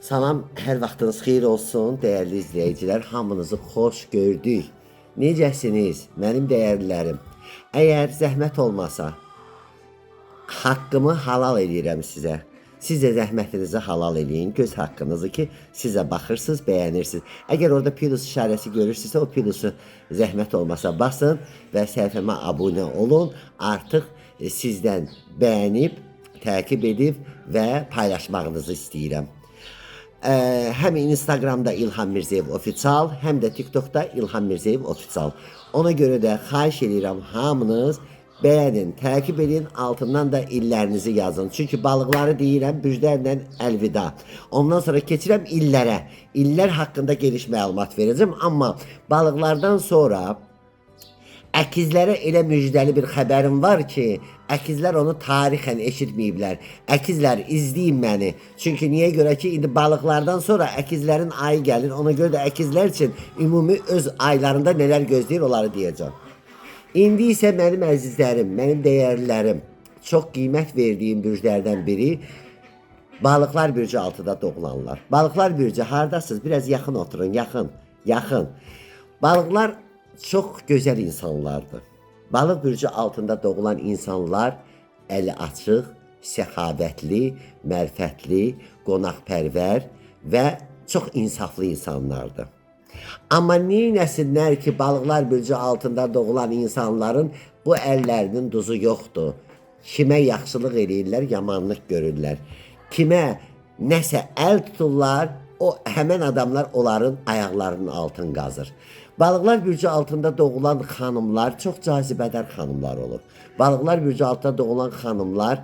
Salam, hər vaxtınız xeyir olsun, dəyərli izləyicilər. Hamınızı xoş gördük. Necəsiniz, mənim dəyərlilərim? Əgər zəhmət olmasa, haqqımı halal edirəm sizə. Siz də zəhmətinizi halal eləyin, göz haqqınızı ki, sizə baxırsınız, bəyənirsiniz. Əgər orada plus işarəsi görürsünüzsə, o plusu zəhmət olmasa basın və səhifəmə abunə olun. Artıq sizdən bəyənib, təqib edib və paylaşmağınızı istəyirəm. Həm Instagramda İlham Mirzəyev Official, həm də TikTokda İlham Mirzəyev Official. Ona görə də xahiş edirəm hamınız bəyənin, təqib edin, altından da illərinizi yazın. Çünki balıqları deyirəm, müjdlərlə əlvida. Ondan sonra keçirəm illərə. İllər haqqında geniş məlumat verəcəm, amma balıqlardan sonra əkizlərə elə müjdəli bir xəbərim var ki, əkizlər onu tarixən eşitməyiblər. Əkizlər, izləyin məni. Çünki niyə görə ki, indi balıqlardan sonra əkizlərin ayı gəlir. Ona görə də əkizlər üçün ümumi öz aylarında nələr gözləyir, onları deyəcəm. İndi isə mənim əzizlərim, mənim dəyərlilərim, çox qiymət verdiyim bürclərdən biri balıqlar bürcü altıda doğulanlar. Balıqlar bürcü hardasınız? Biraz yaxın oturun, yaxın. Balıqlar çox gözəl insanlardır. Balıq bürcü altında doğulan insanlar əli açıq, səxavətli, mərfətli, qonaqpərvər və çox insaflı insanlardır. Amma neynəsinlər ki, balıqlar bürcü altında doğulan insanların bu əllərinin duzu yoxdur. Kimə yaxşılıq eləyirlər, yamanlıq görürlər. Kimə nəsə əl tuturlar, o həmən adamlar onların ayaqlarının altını qazır. Balıqlar bürcü altında doğulan xanımlar çox cazibədar xanımlar olur. Balıqlar bürcü altında doğulan xanımlar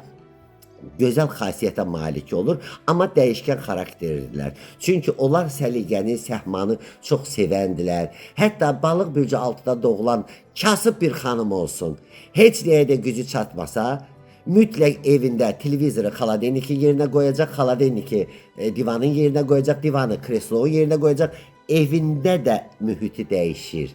gözəl xasiyyətə malik olur, amma dəyişkən xarakterlidirlər. Çünki onlar səliqəni, səhmanı çox sevəndilər. Hətta balıq bürcü altında doğulan kasıb bir xanım olsun, heç nəyə də gücü çatmasa, mütləq evində televizoru xaladeniki yerinə qoyacaq, xaladeniki divanın yerinə qoyacaq, divanı kreslonun yerinə qoyacaq. Evində də mühiti dəyişir.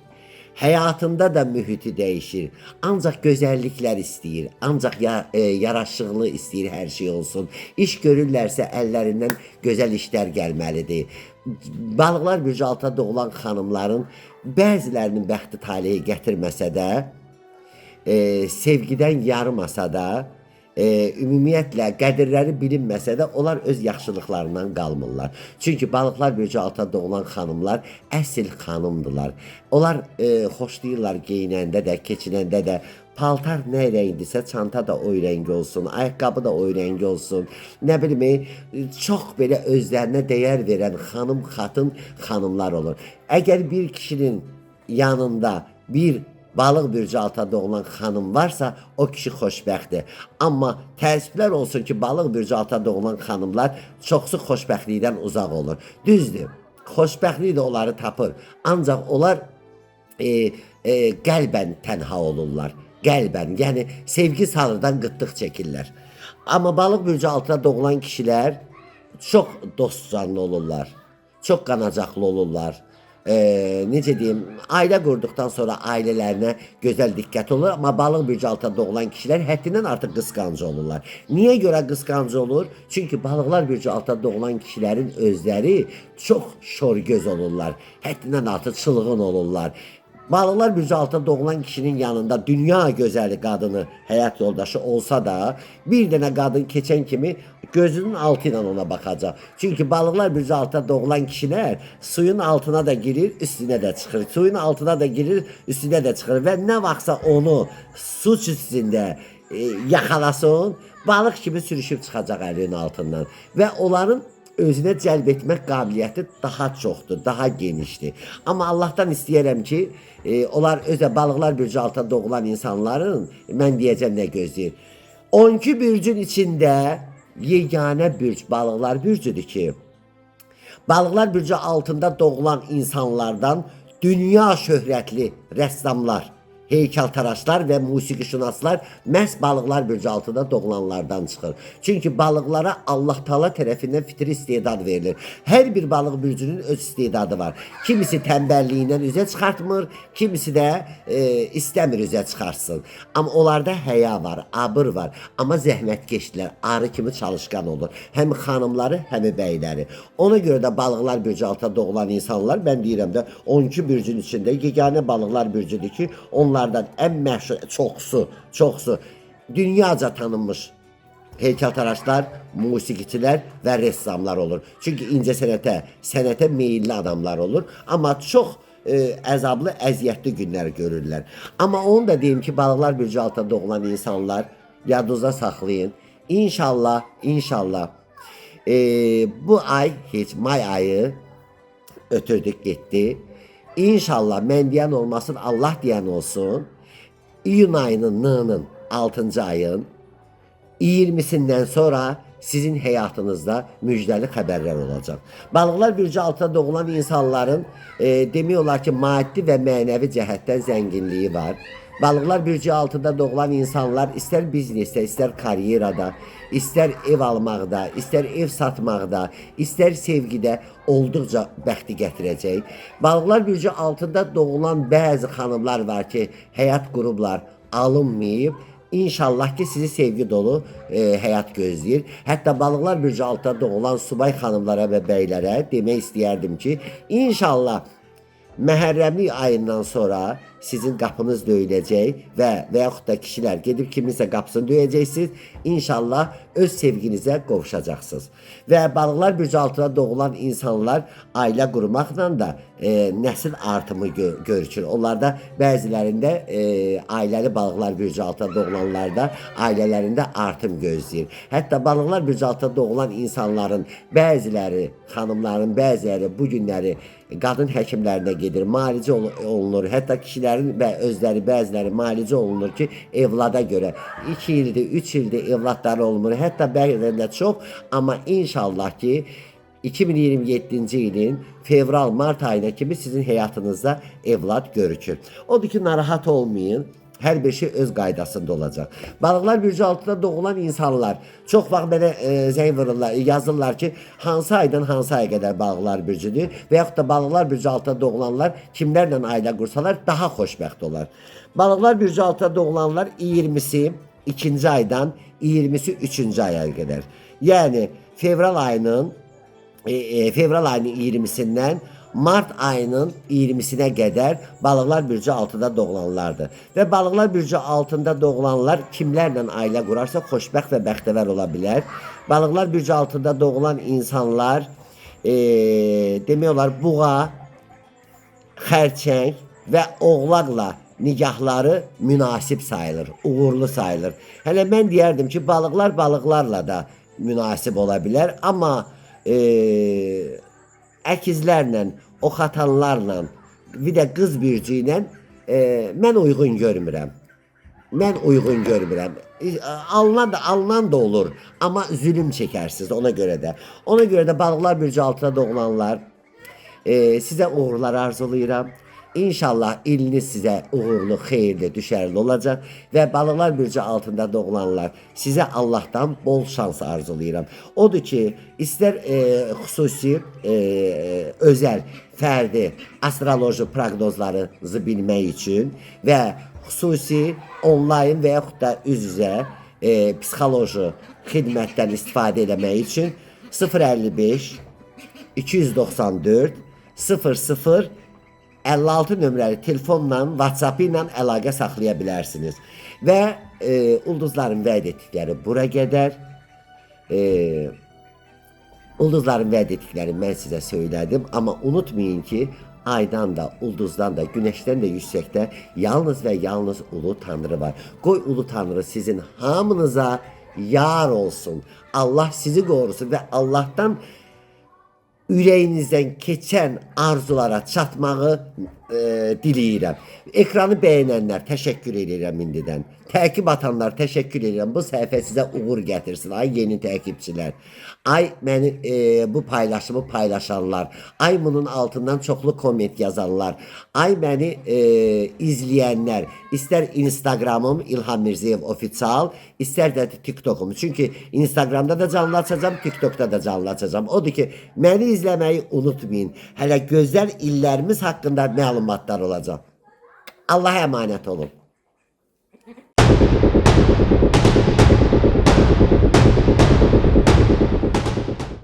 Həyatında da mühiti dəyişir. Ancaq gözəlliklər istəyir. Ancaq yaraşıqlı istəyir hər şey olsun. İş görürlərsə əllərindən gözəl işlər gəlməlidir. Balıqlar bürcü altında doğulan xanımların bəzilərinin bəxti taleyi gətirməsə də, sevgidən yarımasa da, ümumiyyətlə qədirləri bilinməsə də onlar öz yaxşılıqlarından qalmırlar. Çünki balıqlar bürcü altında doğulan xanımlar əsl xanımdırlar. Onlar xoşlayırlar geyinəndə də, keçinəndə də. Paltar nə rəngdirsə, çanta da o rəng olsun, ayaqqabı da o rəng olsun. Nə bilim, çox belə özlərinə dəyər verən xanım, xatın xanımlar olur. Əgər bir kişinin yanında bir balıq bürcü altında doğulan xanım varsa, o kişi xoşbəxtdir. Amma təəssüflər olsun ki, balıq bürcü altında doğulan xanımlar çoxsu xoşbəxtlikdən uzaq olur. Düzdür, xoşbəxtlik də onları tapır. Ancaq onlar qəlbən tənha olurlar. Qəlbən, yəni sevgi salırdan qıtlıq çəkirlər. Amma balıq bürcü altında doğulan kişilər çox dost canlı olurlar. Çox qanacaqlı olurlar. Necə deyim, ailə qurduqdan sonra ailələrinə gözəl diqqət olur, amma balıq bürcü altında doğulan kişilər həddindən artıq qısqancı olurlar. Niyə görə qısqancı olur? Çünki balıqlar bürcü altında doğulan kişilərin özləri çox şorgöz olurlar, həddindən artıq çılğın olurlar. Balıqlar bürcü altında doğulan kişinin yanında dünya gözəli qadını, həyat yoldaşı olsa da, bir dənə qadın keçən kimi gözünün altı ilə ona baxacaq. Çünki balıqlar bürcü altında doğulan kişilər suyun altına da girir, üstünə də çıxır. Suyun altına da girir, üstünə də çıxır. Və nə vaxtsa onu su üstündə yaxalasın, balıq kimi sürüşüb çıxacaq əlinin altından. Və onların özünə cəlb etmək qabiliyyəti daha çoxdur, daha genişdir. Amma Allahdan istəyərəm ki, onlar özə balıqlar bürcü altında doğulan insanların, mən deyəcəm nə gözləyir. 12 bürcün içində yeganə bürc balıqlar bürcüdür ki, balıqlar bürcü altında doğulan insanlardan dünya şöhrətli rəssamlar, heykeltaraşlar ve musiqişünaslar məhz balıqlar bürcü altında doğulanlardan çıxır. Çünki balıqlara Allah Taala tərəfindən fitri istedad verilir. Hər bir balıq bürcünün öz istedadı var. Kimisi tənbəlliyindən üzə çıxartmır, kimisi də istəmir üzə çıxartsın. Amma onlarda həya var, abır var. Amma zəhmətkeşdirlər, arı kimi çalışqan olur. Həm xanımları, həm bəyləri. Ona görə də balıqlar bürcü altında doğulan insanlar, mən deyirəm də 12 bürcün içində yeganə balıqlar bürcüdür ki, onlardan ən məşhur, çoxsu dünyaca tanınmış heykeltaraşlar, musiqiçilər və ressamlar olur. Çünki sənətə meyilli adamlar olur. Amma çox əzablı, əziyyətli günlər görürlər. Amma onu da deyim ki, balıqlar bürcü altında doğulan insanlar yadınızda saxlayın. İnşallah bu ay heç may ayı ötürdük getdi. İnşallah mən deyən olmasın, Allah deyən olsun. İyun ayının nının 6-cı ayın 20'sindən sonra sizin həyatınızda müjdəli xəbərlər olacaq. Balıqlar bürcü altında doğulan insanların demək olar ki, maddi və mənəvi cəhətdən zənginliyi var. Balıqlar bürcü altında doğulan insanlar istər biznesdə, istər karyerada, istər ev almaqda, istər ev satmaqda, istər sevgidə olduqca bəxti gətirəcək. Balıqlar bürcü altında doğulan bəzi xanımlar var ki, həyat qurublar, alınmayıb. İnşallah ki sizi sevgi dolu həyat gözləyir. Hətta balıqlar bürcü altında doğulan subay xanımlara və bəylərə demək istəyərdim ki, inşallah Məhərrəmlik ayından sonra sizin qapınız döyüləcək və yaxud da kişilər gedib kiminsə qapısını döyəcəksiniz. İnşallah öz sevginizə qovuşacaqsınız. Və balıqlar bürcü altında doğulan insanlar ailə qurmaqla da nəsil artımı görükür. Onlarda bəzilərində ailəli balıqlar bürcü altında doğulanlarda ailələrində artım gözləyir. Hətta balıqlar bürcü altında doğulan insanların bəziləri, xanımların bəziləri bu günləri qadın həkimlərinə gedir, müalicə olunur. Hətta kişilərin özləri bəziləri müalicə olunur ki, evlada görə 2 ildir, 3 ildir evladları olmur. Hətta bəzilərində çox, amma inşallah ki 2027-ci ilin fevral-mart ayına kimi sizin həyatınızda evlad görükür. Odur ki, narahat olmayın. Hər bir şey öz qaydasında olacaq. Balıqlar bürcü altında doğulan insanlar çox vaxt mənə zəng vururlar, yazırlar ki, hansı aydan hansı aya qədər balıqlar bürcüdür və yaxud da balıqlar bürcü altında doğulanlar kimlərlə ailə qursalar daha xoşbəxt olar. Balıqlar bürcü altında doğulanlar 20'si 2-ci aydan 20'si 3-cü aya qədər. Yəni fevral ayının 20'sindən Mart ayının 20'sine qədər balıqlar bürcü altında doğulanlardır. Və balıqlar bürcü altında doğulanlar kimlərlə ailə qurarsa xoşbəxt və bəxtəvər ola bilər. Balıqlar bürcü altında doğulan insanlar demək olar buğa, xərçəng və oğlaqla nigahları münasib sayılır, uğurlu sayılır. Hələ mən deyərdim ki, balıqlarla da münasib ola bilər, amma əkizlərlə, oxatanlarla, bir də qız bürcü ilə mən uyğun görmürəm. Alınan da olur, amma zülüm çəkərsiniz ona görə də. Ona görə də balıqlar bürcü altında doğulanlar sizə uğurlar arzulayıram. İnşallah iliniz sizə uğurlu, xeyirli, düşərli olacaq və balıqlar bürcü altında doğulanlar sizə Allahdan bol şans arzulayıram. Odur ki, istər xüsusi, özəl, fərdi astroloji proqnozlarınızı bilmək üçün və xüsusi, onlayn və yaxud da üz-üzə psixoloji xidmətdən istifadə eləmək üçün 055 294 00 56 nömrəli telefonla, WhatsApp ilə əlaqə saxlaya bilərsiniz. Və ulduzların vəd etdikləri bura qədər. Ulduzların vəd etdiklərini mən sizə söylədim. Amma unutmayın ki, aydan da, ulduzdan da, güneşdən də yüksəkdə yalnız və yalnız Ulu Tanrı var. Qoy Ulu Tanrı sizin hamınıza yar olsun. Allah sizi qorusun və Allahdan ürəyinizdən keçən arzulara çatmağı diləyirəm. Ekranı bəyənənlər təşəkkür edirəm indidən. Təqib atanlar təşəkkür edirəm. Bu səhifə sizə uğur gətirsin. Ay yeni təqibçilər. Ay məni bu paylaşımı paylaşanlar. Ay bunun altından çoxlu komment yazanlar. Ay məni izləyənlər. İstər Instagramım İlham Mirzəyev ofisial, istər də TikTokum. Çünki Instagramda da canlı açacağam, TikTokda da canlı açacağam. Odur ki, məni izləməyi unutmayın. Hələ gözəl illərimiz haqqında məlumatlar olacaq. Allah'a emanet olun.